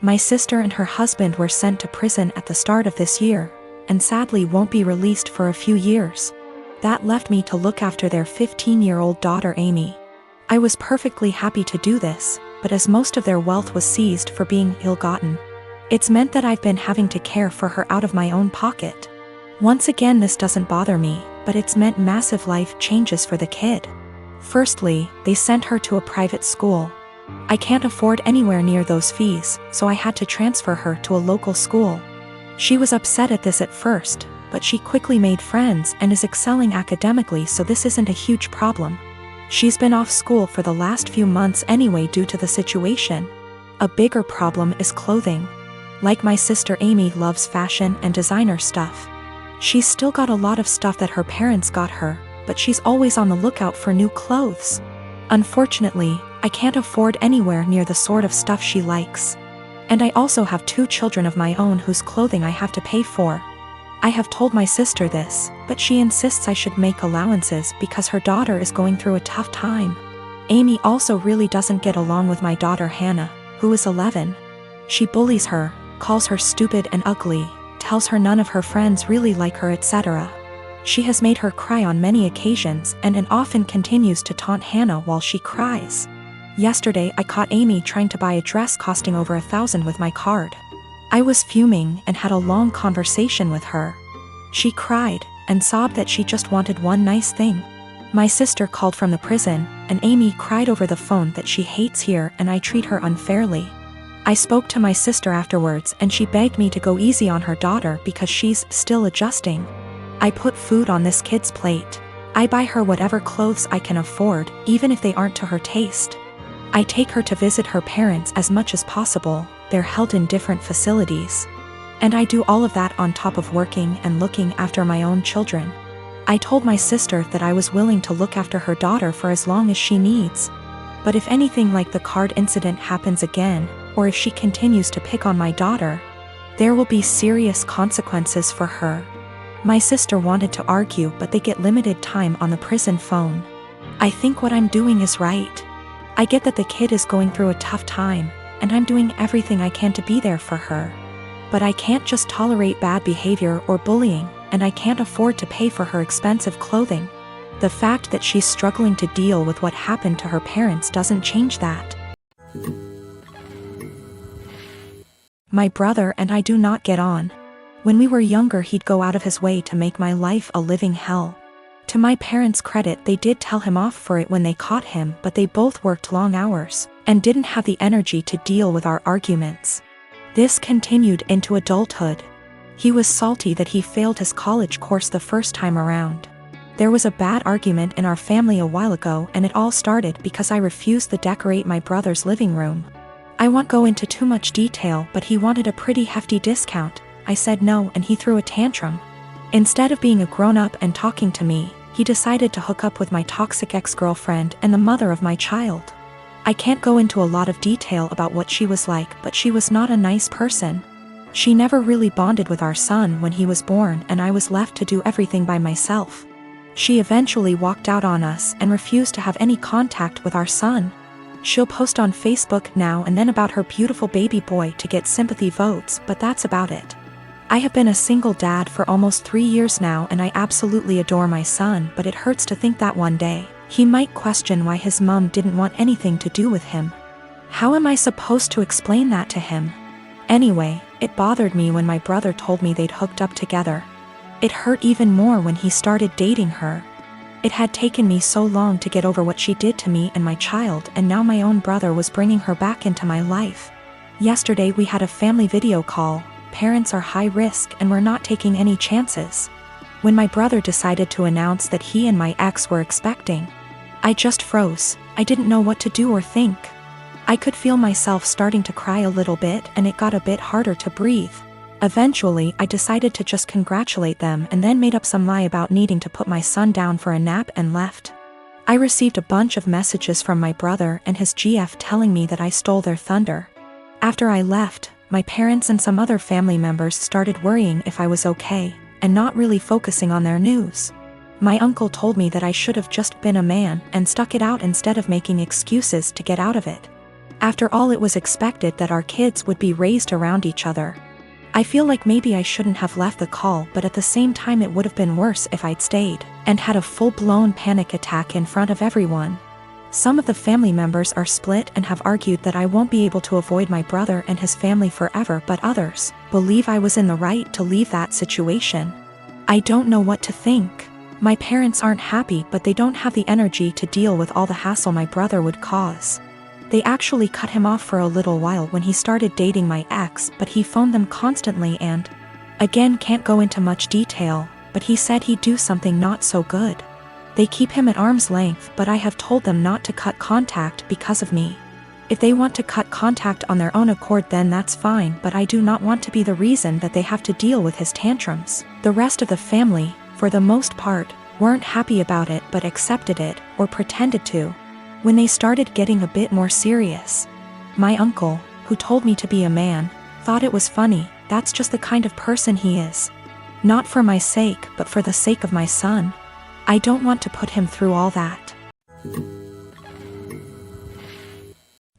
My sister and her husband were sent to prison at the start of this year, and sadly won't be released for a few years. That left me to look after their 15-year-old daughter Amy. I was perfectly happy to do this, but as most of their wealth was seized for being ill-gotten, it's meant that I've been having to care for her out of my own pocket. Once again, this doesn't bother me, but it's meant massive life changes for the kid. Firstly, they sent her to a private school. I can't afford anywhere near those fees, so I had to transfer her to a local school. She was upset at this at first, but she quickly made friends and is excelling academically, so this isn't a huge problem. She's been off school for the last few months anyway due to the situation. A bigger problem is clothing. Like my sister, Amy loves fashion and designer stuff. She's still got a lot of stuff that her parents got her, but she's always on the lookout for new clothes. Unfortunately, I can't afford anywhere near the sort of stuff she likes. And I also have 2 children of my own whose clothing I have to pay for. I have told my sister this, but she insists I should make allowances because her daughter is going through a tough time. Amy also really doesn't get along with my daughter Hannah, who is 11. She bullies her, calls her stupid and ugly, tells her none of her friends really like her, etc. She has made her cry on many occasions and often continues to taunt Hannah while she cries. Yesterday I caught Amy trying to buy a dress costing over $1,000 with my card. I was fuming and had a long conversation with her. She cried and sobbed that she just wanted one nice thing. My sister called from the prison, and Amy cried over the phone that she hates here and I treat her unfairly. I spoke to my sister afterwards and she begged me to go easy on her daughter because she's still adjusting. I put food on this kid's plate. I buy her whatever clothes I can afford, even if they aren't to her taste. I take her to visit her parents as much as possible. They're held in different facilities. And I do all of that on top of working and looking after my own children. I told my sister that I was willing to look after her daughter for as long as she needs. But if anything like the card incident happens again, or if she continues to pick on my daughter, there will be serious consequences for her. My sister wanted to argue, but they get limited time on the prison phone. I think what I'm doing is right. I get that the kid is going through a tough time, and I'm doing everything I can to be there for her. But I can't just tolerate bad behavior or bullying, and I can't afford to pay for her expensive clothing. The fact that she's struggling to deal with what happened to her parents doesn't change that. My brother and I do not get on. When we were younger, he'd go out of his way to make my life a living hell. To my parents' credit, they did tell him off for it when they caught him, but they both worked long hours and didn't have the energy to deal with our arguments. This continued into adulthood. He was salty that he failed his college course the first time around. There was a bad argument in our family a while ago, and it all started because I refused to decorate my brother's living room. I won't go into too much detail, but he wanted a pretty hefty discount. I said no, and he threw a tantrum. Instead of being a grown-up and talking to me, he decided to hook up with my toxic ex-girlfriend and the mother of my child. I can't go into a lot of detail about what she was like, but she was not a nice person. She never really bonded with our son when he was born, and I was left to do everything by myself. She eventually walked out on us and refused to have any contact with our son. She'll post on Facebook now and then about her beautiful baby boy to get sympathy votes, but that's about it. I have been a single dad for almost 3 years now, and I absolutely adore my son, but it hurts to think that one day he might question why his mom didn't want anything to do with him. How am I supposed to explain that to him? Anyway, it bothered me when my brother told me they'd hooked up together. It hurt even more when he started dating her. It had taken me so long to get over what she did to me and my child, and now my own brother was bringing her back into my life. Yesterday we had a family video call. Parents are high risk and we're not taking any chances. When my brother decided to announce that he and my ex were expecting, I just froze. I didn't know what to do or think. I could feel myself starting to cry a little bit, and it got a bit harder to breathe. Eventually, I decided to just congratulate them and then made up some lie about needing to put my son down for a nap and left. I received a bunch of messages from my brother and his GF telling me that I stole their thunder. After I left, my parents and some other family members started worrying if I was okay, and not really focusing on their news. My uncle told me that I should have just been a man and stuck it out instead of making excuses to get out of it. After all, it was expected that our kids would be raised around each other. I feel like maybe I shouldn't have left the call, but at the same time it would have been worse if I'd stayed and had a full-blown panic attack in front of everyone. Some of the family members are split and have argued that I won't be able to avoid my brother and his family forever, but others believe I was in the right to leave that situation. I don't know what to think. My parents aren't happy, but they don't have the energy to deal with all the hassle my brother would cause. They actually cut him off for a little while when he started dating my ex, but he phoned them constantly and, again, can't go into much detail, but he said he'd do something not so good. They keep him at arm's length, but I have told them not to cut contact because of me. If they want to cut contact on their own accord, then that's fine, but I do not want to be the reason that they have to deal with his tantrums. The rest of the family, for the most part, weren't happy about it but accepted it, or pretended to. When they started getting a bit more serious, my uncle, who told me to be a man, thought it was funny. That's just the kind of person he is. Not for my sake, but for the sake of my son. I don't want to put him through all that.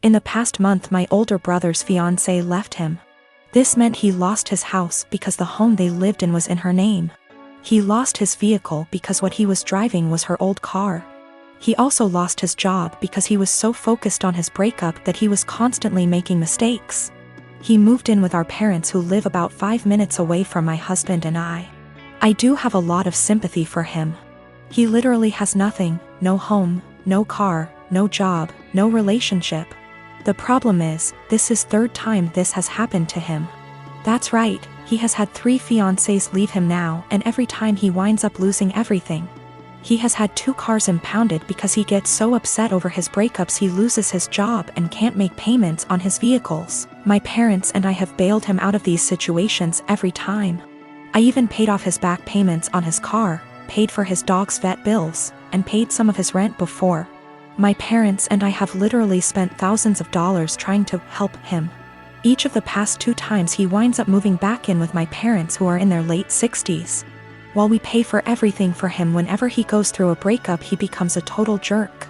In the past month, my older brother's fiancée left him. This meant he lost his house because the home they lived in was in her name. He lost his vehicle because what he was driving was her old car. He also lost his job because he was so focused on his breakup that he was constantly making mistakes. He moved in with our parents, who live about 5 minutes away from my husband and I. I do have a lot of sympathy for him. He literally has nothing, no home, no car, no job, no relationship. The problem is, this is third time this has happened to him. That's right, he has had 3 fiancées leave him now, and every time he winds up losing everything. He has had 2 cars impounded because he gets so upset over his breakups he loses his job and can't make payments on his vehicles. My parents and I have bailed him out of these situations every time. I even paid off his back payments on his car, paid for his dog's vet bills, and paid some of his rent before. My parents and I have literally spent thousands of dollars trying to help him. Each of the past 2 times he winds up moving back in with my parents, who are in their late 60s. While we pay for everything for him, whenever he goes through a breakup he becomes a total jerk.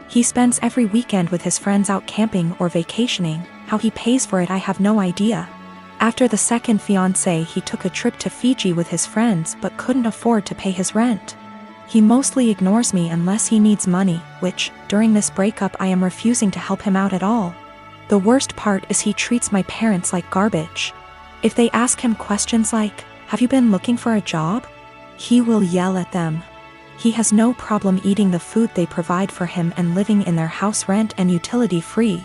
He spends every weekend with his friends out camping or vacationing. How he pays for it I have no idea. After the second fiancée, he took a trip to Fiji with his friends but couldn't afford to pay his rent. He mostly ignores me unless he needs money, which, during this breakup, I am refusing to help him out at all. The worst part is he treats my parents like garbage. If they ask him questions like, "Have you been looking for a job?" he will yell at them. He has no problem eating the food they provide for him and living in their house rent and utility free.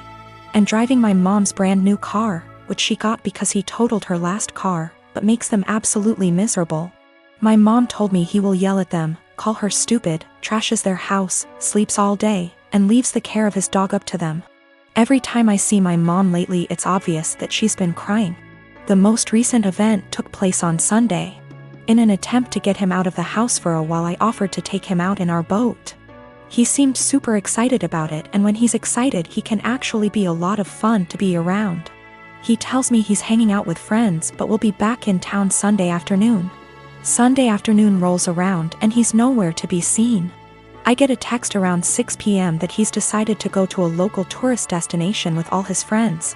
And driving my mom's brand new car, which she got because he totaled her last car, but makes them absolutely miserable. My mom told me he will yell at them, call her stupid, trashes their house, sleeps all day, and leaves the care of his dog up to them. Every time I see my mom lately, it's obvious that she's been crying. The most recent event took place on Sunday. In an attempt to get him out of the house for a while, I offered to take him out in our boat. He seemed super excited about it, and when he's excited he can actually be a lot of fun to be around. He tells me he's hanging out with friends but will be back in town Sunday afternoon. Sunday afternoon rolls around and he's nowhere to be seen. I get a text around 6 p.m. that he's decided to go to a local tourist destination with all his friends.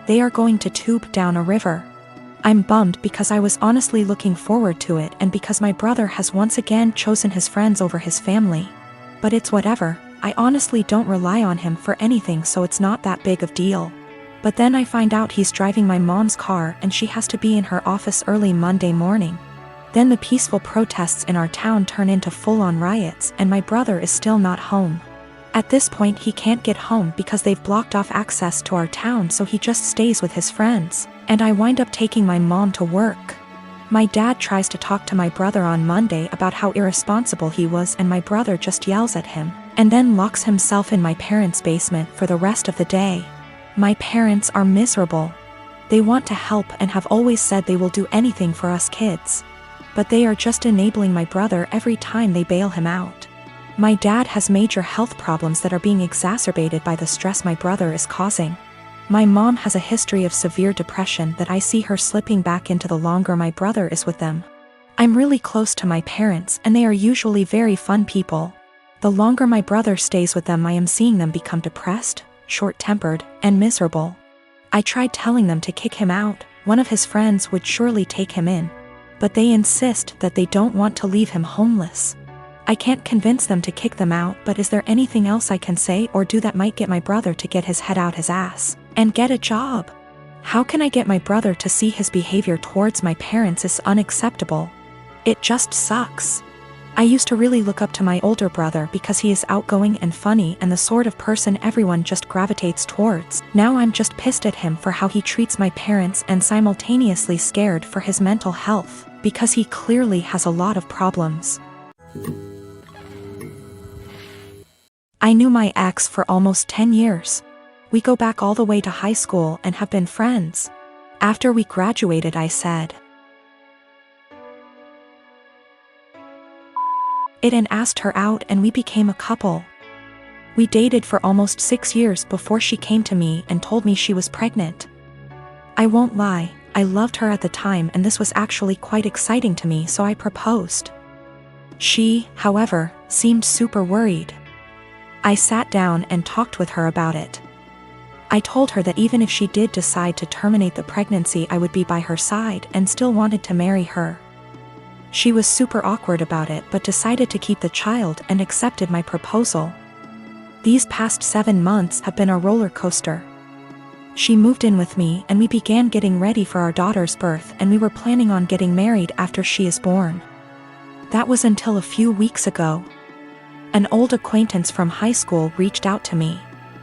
They are going to tube down a river. I'm bummed because I was honestly looking forward to it, and because my brother has once again chosen his friends over his family. But it's whatever, I honestly don't rely on him for anything, so it's not that big of a deal. But then I find out he's driving my mom's car and she has to be in her office early Monday morning. Then the peaceful protests in our town turn into full-on riots and my brother is still not home. At this point he can't get home because they've blocked off access to our town, so he just stays with his friends, and I wind up taking my mom to work. My dad tries to talk to my brother on Monday about how irresponsible he was, and my brother just yells at him, and then locks himself in my parents' basement for the rest of the day. My parents are miserable. They want to help and have always said they will do anything for us kids. But they are just enabling my brother every time they bail him out. My dad has major health problems that are being exacerbated by the stress my brother is causing. My mom has a history of severe depression that I see her slipping back into the longer my brother is with them. I'm really close to my parents and they are usually very fun people. The longer my brother stays with them, I am seeing them become depressed, short-tempered, and miserable. I tried telling them to kick him out, one of his friends would surely take him in. But they insist that they don't want to leave him homeless. I can't convince them to kick them out, but is there anything else I can say or do that might get my brother to get his head out his ass and get a job? How can I get my brother to see his behavior towards my parents is unacceptable? It just sucks. I used to really look up to my older brother because he is outgoing and funny and the sort of person everyone just gravitates towards. Now I'm just pissed at him for how he treats my parents and simultaneously scared for his mental health, because he clearly has a lot of problems. I knew my ex for almost 10 years. We go back all the way to high school and have been friends. After we graduated, I said it and asked her out, and we became a couple. We dated for almost 6 years before she came to me and told me she was pregnant. I won't lie, I loved her at the time and this was actually quite exciting to me, so I proposed. She, however, seemed super worried. I sat down and talked with her about it. I told her that even if she did decide to terminate the pregnancy, I would be by her side and still wanted to marry her. She was super awkward about it but decided to keep the child and accepted my proposal. These past 7 months have been a roller coaster. She moved in with me and we began getting ready for our daughter's birth, and we were planning on getting married after she is born. That was until a few weeks ago. An old acquaintance from high school reached out to me.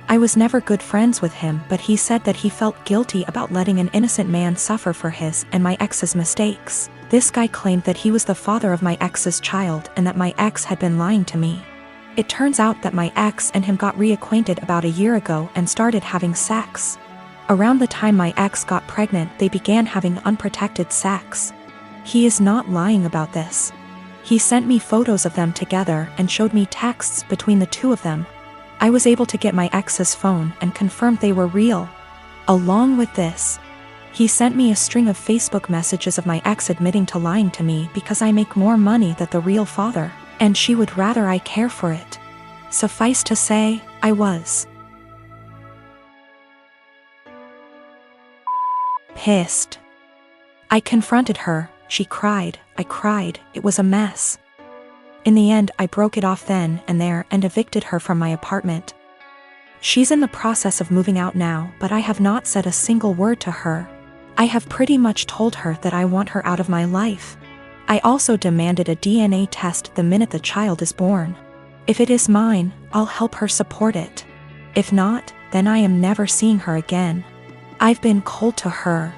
I was never good friends with him, but he said that he felt guilty about letting an innocent man suffer for his and my ex's mistakes. This guy claimed that he was the father of my ex's child and that my ex had been lying to me. It turns out that my ex and him got reacquainted about a year ago and started having sex. Around the time my ex got pregnant, they began having unprotected sex. He is not lying about this. He sent me photos of them together and showed me texts between the two of them. I was able to get my ex's phone and confirmed they were real. Along with this, he sent me a string of Facebook messages of my ex admitting to lying to me because I make more money than the real father, and she would rather I care for it. Suffice to say, I was pissed. I confronted her, she cried, I cried, it was a mess. In the end, I broke it off then and there and evicted her from my apartment. She's in the process of moving out now, but I have not said a single word to her. I have pretty much told her that I want her out of my life. I also demanded a DNA test the minute the child is born. If it is mine, I'll help her support it. If not, then I am never seeing her again. I've been cold to her.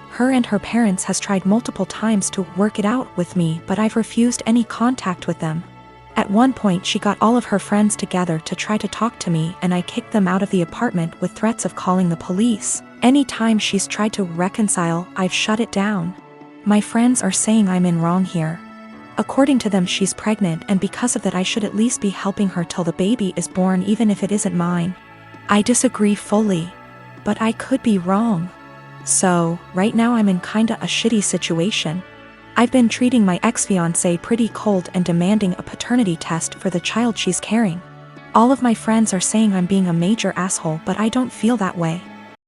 Her and her parents has tried multiple times to work it out with me, but I've refused any contact with them. At one point she got all of her friends together to try to talk to me, and I kicked them out of the apartment with threats of calling the police. Anytime she's tried to reconcile, I've shut it down. My friends are saying I'm in wrong here. According to them, she's pregnant, and because of that I should at least be helping her till the baby is born, even if it isn't mine. I disagree fully, but I could be wrong. So, right now I'm in kinda a shitty situation. I've been treating my ex-fiancé pretty cold and demanding a paternity test for the child she's carrying. All of my friends are saying I'm being a major asshole, but I don't feel that way.